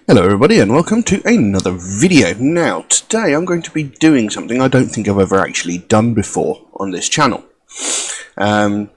Hello everybody and welcome to another video. Now today I'm going to be doing something I don't think I've ever actually done before on this channel. In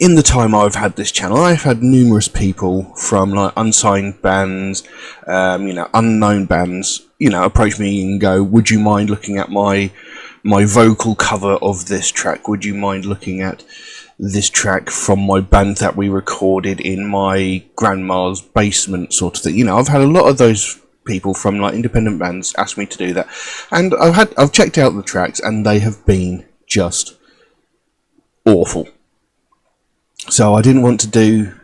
the time I've had this channel, I've had numerous people from like unsigned bands, unknown bands, approach me and go, would you mind looking at my vocal cover of this track? Would you mind looking at this track from my band that we recorded in my grandma's basement, sort of thing? I've had a lot of those people from like independent bands ask me to do that, and I've checked out the tracks and they have been just awful. So I didn't want to do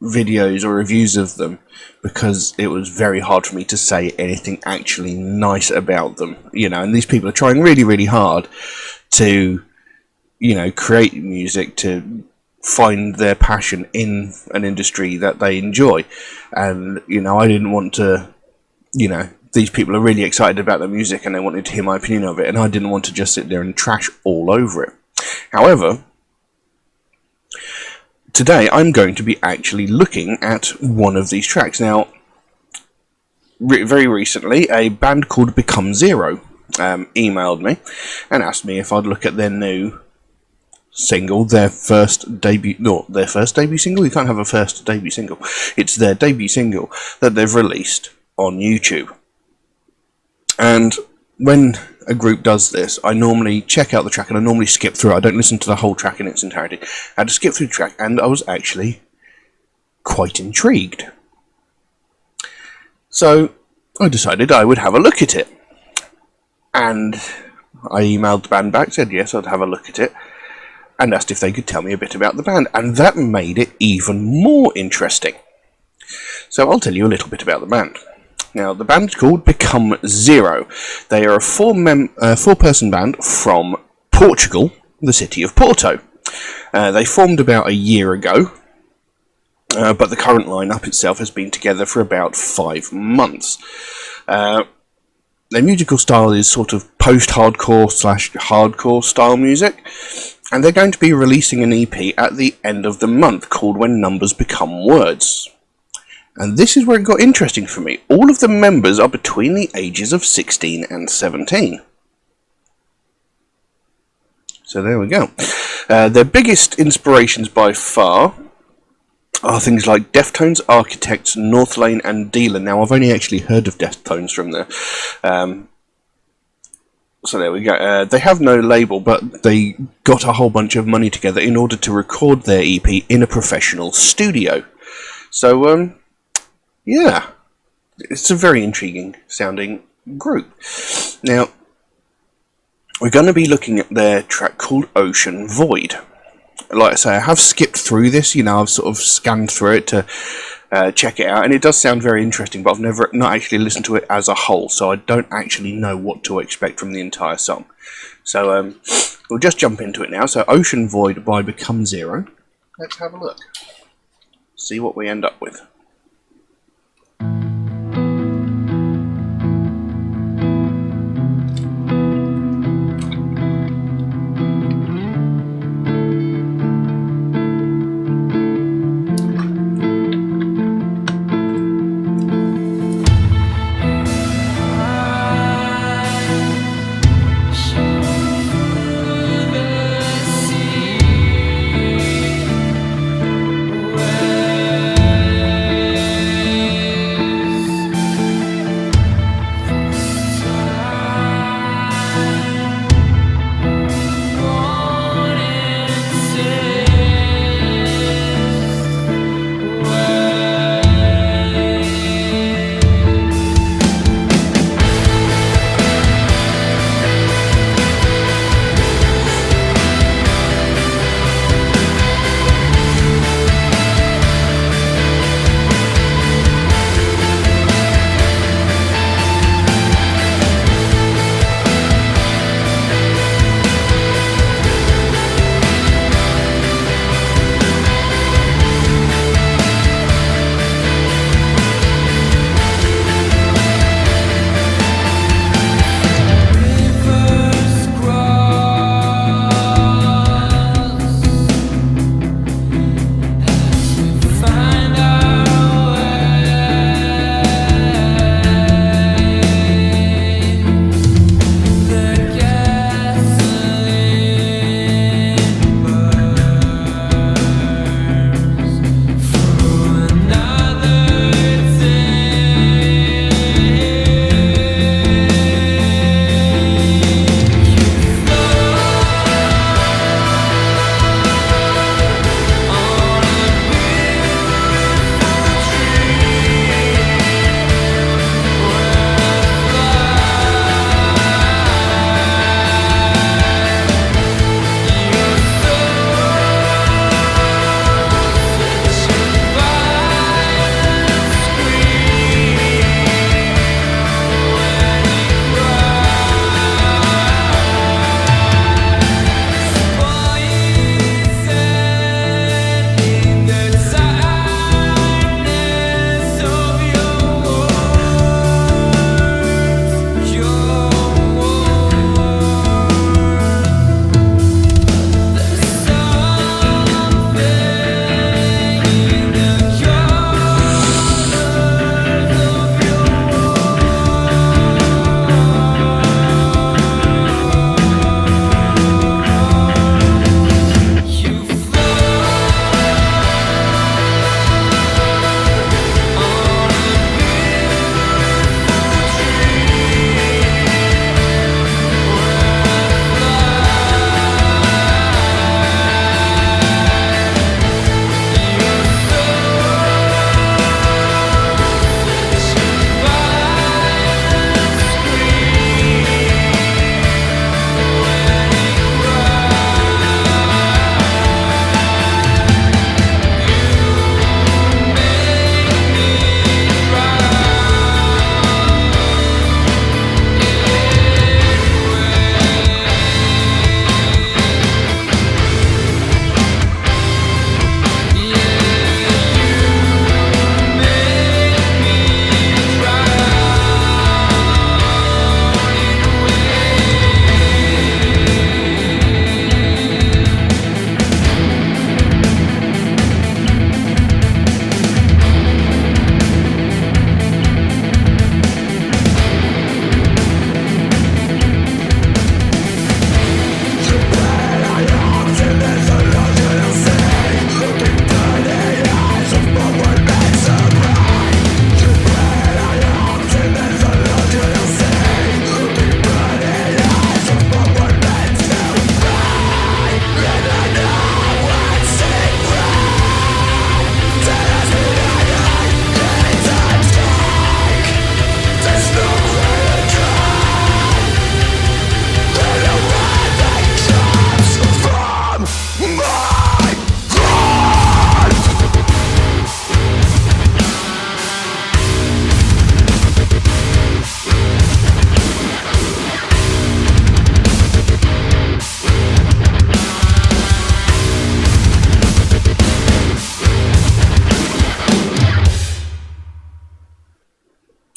videos or reviews of them because it was very hard for me to say anything actually nice about them, and these people are trying really, really hard to create music, to find their passion in an industry that they enjoy. And, I didn't want to, these people are really excited about their music and they wanted to hear my opinion of it, and I didn't want to just sit there and trash all over it. However, today I'm going to be actually looking at one of these tracks. Now, very recently, a band called Become Zero emailed me and asked me if I'd look at their new single, their first debut single. You can't have a first debut single. It's their debut single that they've released on YouTube. And when a group does this, I normally check out the track and I normally skip through it. I don't listen to the whole track in its entirety. I had to skip through the track and I was actually quite intrigued. So I decided I would have a look at it. And I emailed the band back, said yes, I'd have a look at it, and asked if they could tell me a bit about the band, and that made it even more interesting. So I'll tell you a little bit about the band. Now, the band's called Become Zero. They are a four-person band from Portugal, the city of Porto. They formed about a year ago, but the current lineup itself has been together for about 5 months. Their musical style is sort of post-hardcore / hardcore style music, and they're going to be releasing an EP at the end of the month called When Numbers Become Words. And this is where it got interesting for me. All of the members are between the ages of 16 and 17. So there we go. Their biggest inspirations by far are things like Deftones, Architects, Northlane and Dealer. Now, I've only actually heard of Deftones from there. So there we go. They have no label, but they got a whole bunch of money together in order to record their EP in a professional studio. So, yeah, it's a very intriguing sounding group. Now, we're going to be looking at their track called Ocean Void. Like I say, I have skipped through this, I've sort of scanned through it to check it out, and it does sound very interesting, but I've not actually listened to it as a whole, so I don't actually know what to expect from the entire song. So we'll just jump into it now. So Ocean Void by Become Zero. Let's have a look. See what we end up with.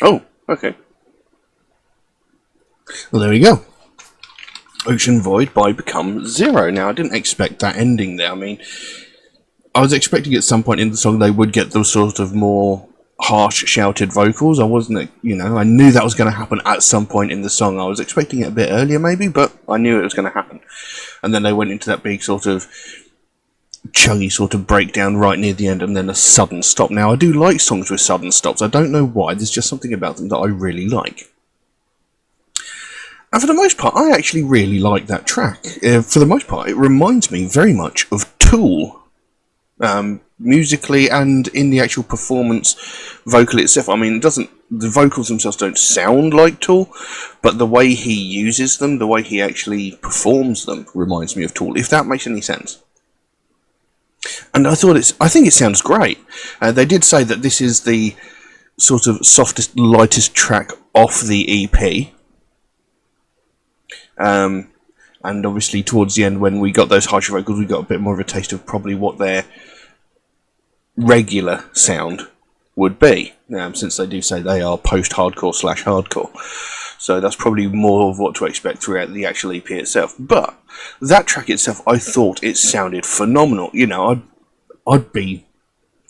Oh, okay. Well, there we go. Ocean Void by Become Zero. Now, I didn't expect that ending there. I mean, I was expecting at some point in the song they would get those sort of more harsh, shouted vocals. I wasn't, I knew that was going to happen at some point in the song. I was expecting it a bit earlier, maybe, but I knew it was going to happen. And then they went into that big sort of chuggy sort of breakdown right near the end, and then a sudden stop. Now, I do like songs with sudden stops. I don't know why. There's just something about them that I really like. And for the most part, I actually really like that track. For the most part, it reminds me very much of Tool. Musically and in the actual performance vocal itself. I mean, the vocals themselves don't sound like Tool, but the way he uses them, the way he actually performs them, reminds me of Tool, if that makes any sense. And I think it sounds great. They did say that this is the sort of softest, lightest track off the EP. And obviously towards the end, when we got those harsher vocals, we got a bit more of a taste of probably what their regular sound would be, since they do say they are post-hardcore / hardcore. So that's probably more of what to expect throughout the actual EP itself. But that track itself, I thought it sounded phenomenal. I'd be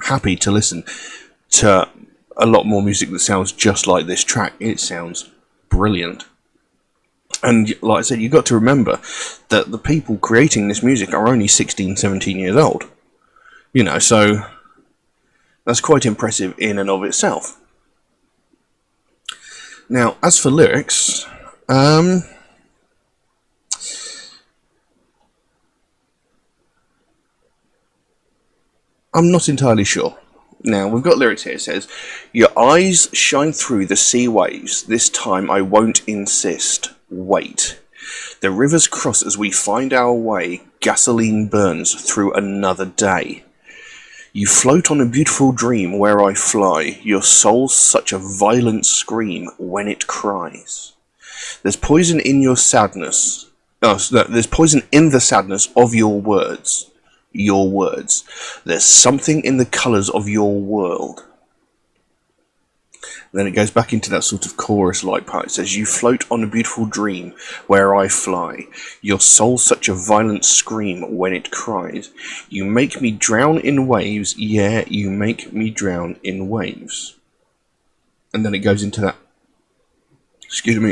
happy to listen to a lot more music that sounds just like this track. It sounds brilliant. And like I said, you've got to remember that the people creating this music are only 16, 17 years old. So that's quite impressive in and of itself. Now, as for lyrics, I'm not entirely sure. Now, we've got lyrics here. It says, "Your eyes shine through the sea waves. This time I won't insist. Wait. The rivers cross as we find our way. Gasoline burns through another day. You float on a beautiful dream where I fly. Your soul's such a violent scream when it cries. There's poison in your sadness. There's poison in the sadness of your words. Your words. There's something in the colours of your world." Then it goes back into that sort of chorus-like part. It says, "You float on a beautiful dream where I fly. Your soul's such a violent scream when it cries. You make me drown in waves. Yeah, you make me drown in waves." And then it goes into that,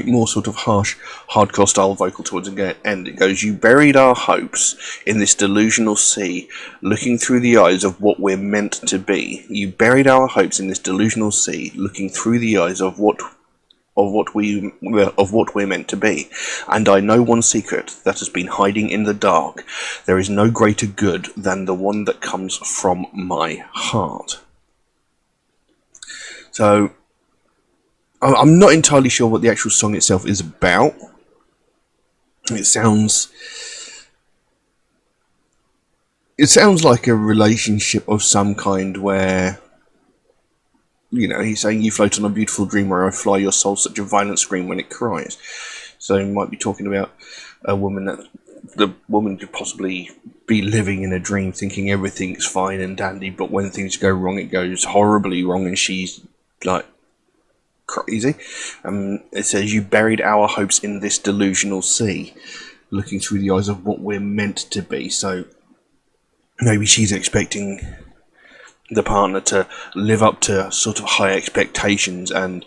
more sort of harsh, hardcore style vocal towards the end. It goes, "You buried our hopes in this delusional sea, looking through the eyes of what we're meant to be. You buried our hopes in this delusional sea, looking through the eyes of what we're meant to be. And I know one secret that has been hiding in the dark. There is no greater good than the one that comes from my heart." So I'm not entirely sure what the actual song itself is about. It sounds like a relationship of some kind where, he's saying, "You float on a beautiful dream where I fly, your soul such a violent scream when it cries." So he might be talking about a woman that the woman could possibly be living in a dream thinking everything's fine and dandy, but when things go wrong, it goes horribly wrong and she's like crazy. It says, "You buried our hopes in this delusional sea, looking through the eyes of what we're meant to be." So maybe she's expecting the partner to live up to sort of high expectations, and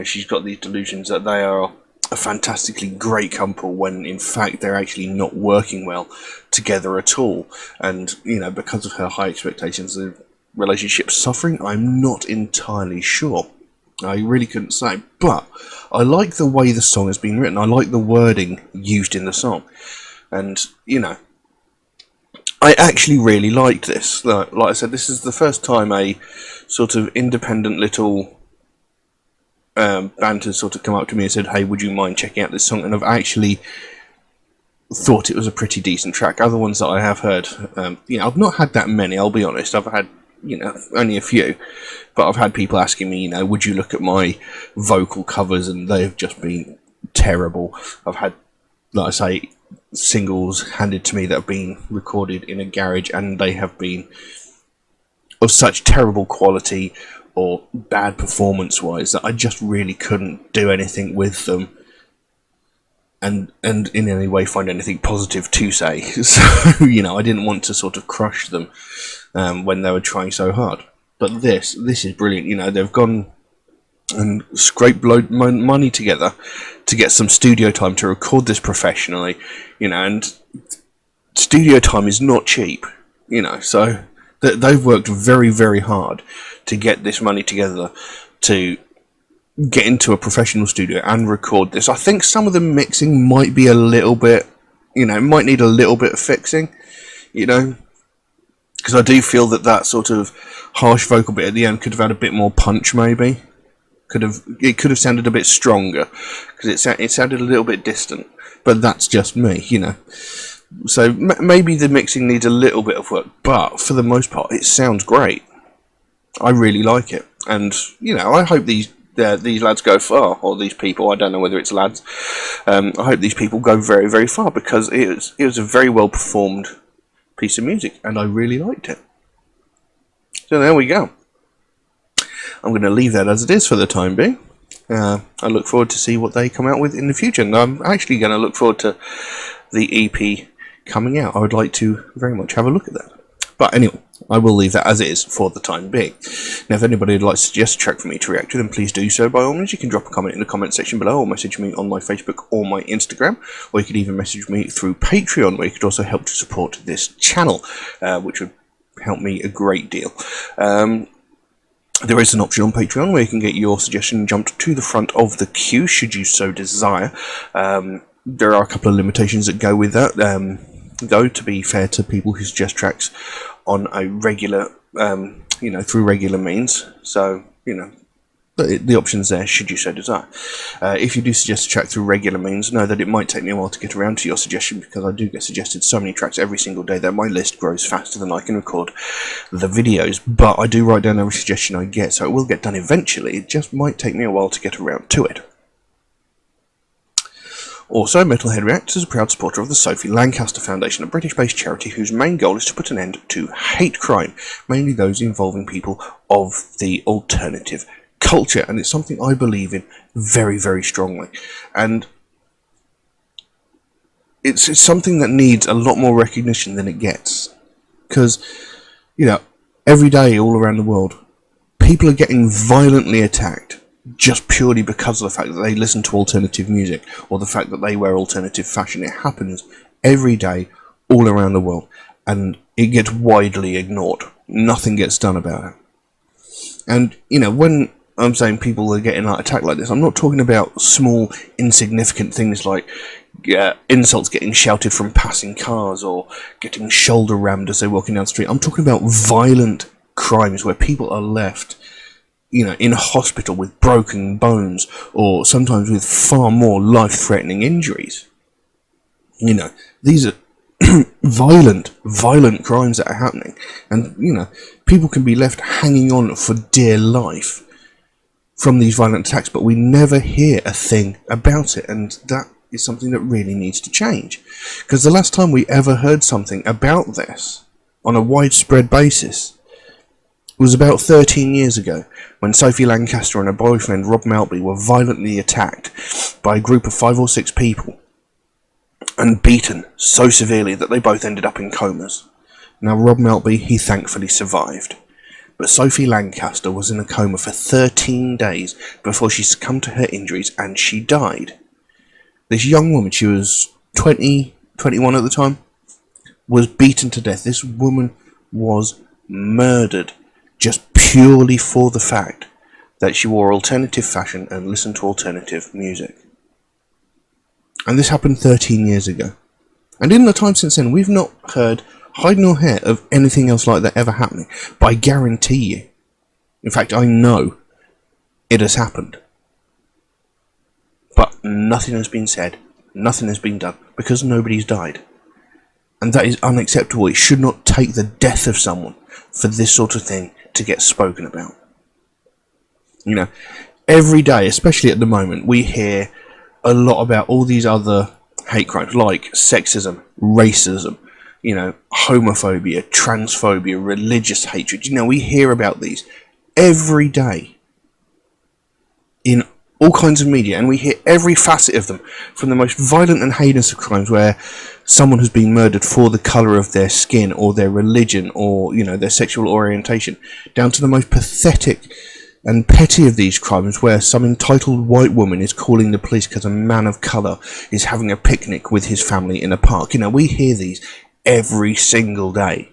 she's got these delusions that they are a fantastically great couple when in fact they're actually not working well together at all. And because of her high expectations, the relationship's suffering. I'm not entirely sure. I really couldn't say, but I like the way the song has been written. I like the wording used in the song, and I actually really liked this. Like I said, this is the first time a sort of independent little band has sort of come up to me and said, "Hey, would you mind checking out this song?" And I've actually thought it was a pretty decent track. Other ones that I have heard, I've not had that many, I'll be honest. I've had only a few, but I've had people asking me, would you look at my vocal covers, and they've just been terrible. I've had, like I say, singles handed to me that have been recorded in a garage, and they have been of such terrible quality, or bad performance-wise that I just really couldn't do anything with them and in any way find anything positive to say. So, I didn't want to sort of crush them when they were trying so hard. But this is brilliant. They've gone and scraped money together to get some studio time to record this professionally, and studio time is not cheap, so they've worked very, very hard to get this money together to get into a professional studio and record this. I think some of the mixing might be a little bit, might need a little bit of fixing, because I do feel that sort of harsh vocal bit at the end could have had a bit more punch, maybe. It could have sounded a bit stronger, because it sounded a little bit distant, but that's just me, So maybe the mixing needs a little bit of work, but for the most part, it sounds great. I really like it, and I hope these lads go far, or these people. I don't know whether it's lads. I hope these people go very, very far, because it was a very well performed piece of music, and I really liked it. So there we go. I'm going to leave that as it is for the time being. I look forward to see what they come out with in the future, and I'm actually going to look forward to the EP coming out. I would like to very much have a look at that. But anyway, I will leave that as it is for the time being. Now, if anybody would like to suggest a track for me to react to, then please do so by all means. You can drop a comment in the comment section below, or message me on my Facebook or my Instagram, or you could even message me through Patreon, where you could also help to support this channel, which would help me a great deal. There is an option on Patreon where you can get your suggestion jumped to the front of the queue, should you so desire. There are a couple of limitations that go with that, though, to be fair to people who suggest tracks on a regular, through regular means. So, the option's there, should you so desire. If you do suggest a track through regular means, know that it might take me a while to get around to your suggestion, because I do get suggested so many tracks every single day that my list grows faster than I can record the videos. But I do write down every suggestion I get, so it will get done eventually. It just might take me a while to get around to it. Also, Metalhead Reacts is a proud supporter of the Sophie Lancaster Foundation, a British-based charity whose main goal is to put an end to hate crime, mainly those involving people of the alternative culture, and it's something I believe in very, very strongly, and it's something that needs a lot more recognition than it gets, because every day all around the world people are getting violently attacked just purely because of the fact that they listen to alternative music, or the fact that they wear alternative fashion. It happens every day all around the world, and it gets widely ignored. Nothing gets done about it. And when I'm saying people are getting attacked like this, I'm not talking about small, insignificant things like insults getting shouted from passing cars, or getting shoulder rammed as they're walking down the street. I'm talking about violent crimes where people are left, in a hospital with broken bones, or sometimes with far more life-threatening injuries. These are violent crimes that are happening, and people can be left hanging on for dear life from these violent attacks, but we never hear a thing about it, and that is something that really needs to change, because the last time we ever heard something about this on a widespread basis was about 13 years ago, when Sophie Lancaster and her boyfriend Rob Maltby were violently attacked by a group of 5 or 6 people and beaten so severely that they both ended up in comas. Now, Rob Maltby, he thankfully survived, but Sophie Lancaster was in a coma for 13 days before she succumbed to her injuries, and she died. This young woman, she was 21 at the time, was beaten to death. This woman was murdered just purely for the fact that she wore alternative fashion and listened to alternative music. And this happened 13 years ago. And in the time since then, we've not heard hide nor hair of anything else like that ever happening. But I guarantee you, in fact I know, it has happened. But nothing has been said, nothing has been done, because nobody's died. And that is unacceptable. It should not take the death of someone for this sort of thing to get spoken about. Every day, especially at the moment, we hear a lot about all these other hate crimes, like sexism, racism, homophobia, transphobia, religious hatred. We hear about these every day in all kinds of media, and we hear every facet of them, from the most violent and heinous of crimes where someone has been murdered for the colour of their skin or their religion or, you know, their sexual orientation, down to the most pathetic and petty of these crimes where some entitled white woman is calling the police because a man of colour is having a picnic with his family in a park. You know, we hear these every single day.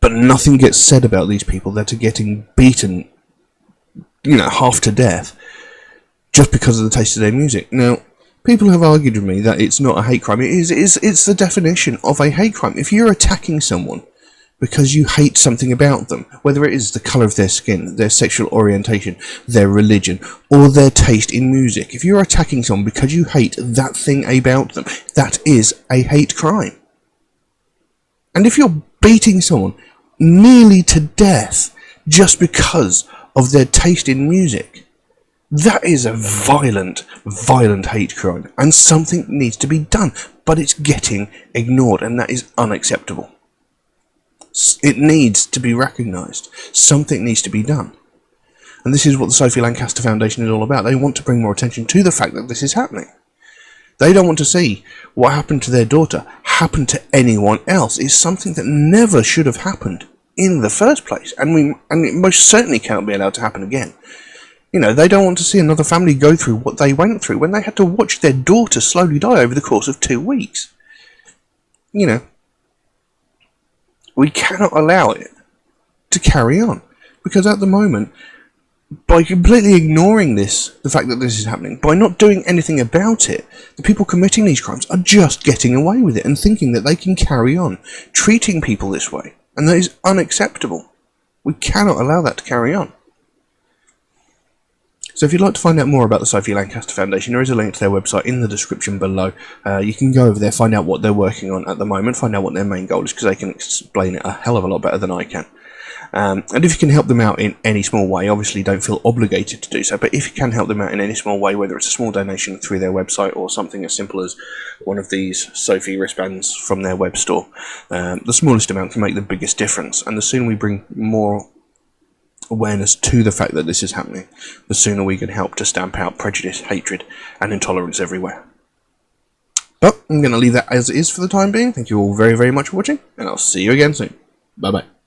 But nothing gets said about these people that are getting beaten, you know, half to death just because of the taste of their music. Now, people have argued with me that it's not a hate crime. It's the definition of a hate crime. If you're attacking someone because you hate something about them, whether it is the colour of their skin, their sexual orientation, their religion, or their taste in music, if you're attacking someone because you hate that thing about them, that is a hate crime. And if you're beating someone nearly to death just because of their taste in music, that is a violent, violent hate crime, and something needs to be done, but it's getting ignored, and that is unacceptable. It needs to be recognised. Something needs to be done. And this is what the Sophie Lancaster Foundation is all about. They want to bring more attention to the fact that this is happening. They don't want to see what happened to their daughter happen to anyone else. It's something that never should have happened in the first place, and it most certainly cannot be allowed to happen again. You know, they don't want to see another family go through what they went through when they had to watch their daughter slowly die over the course of 2 weeks. You know, we cannot allow it to carry on, because at the moment, by completely ignoring this, the fact that this is happening, by not doing anything about it, the people committing these crimes are just getting away with it and thinking that they can carry on treating people this way. And that is unacceptable. We cannot allow that to carry on. So if you'd like to find out more about the Sophie Lancaster Foundation, there is a link to their website in the description below. You can go over there, find out what they're working on at the moment, find out what their main goal is, because they can explain it a hell of a lot better than I can. And if you can help them out in any small way, obviously don't feel obligated to do so, but if you can help them out in any small way, whether it's a small donation through their website or something as simple as one of these Sophie wristbands from their web store, the smallest amount can make the biggest difference. And the sooner we bring more awareness to the fact that this is happening, the sooner we can help to stamp out prejudice, hatred, and intolerance everywhere. But I'm going to leave that as it is for the time being. Thank you all very, very much for watching, and I'll see you again soon. Bye-bye.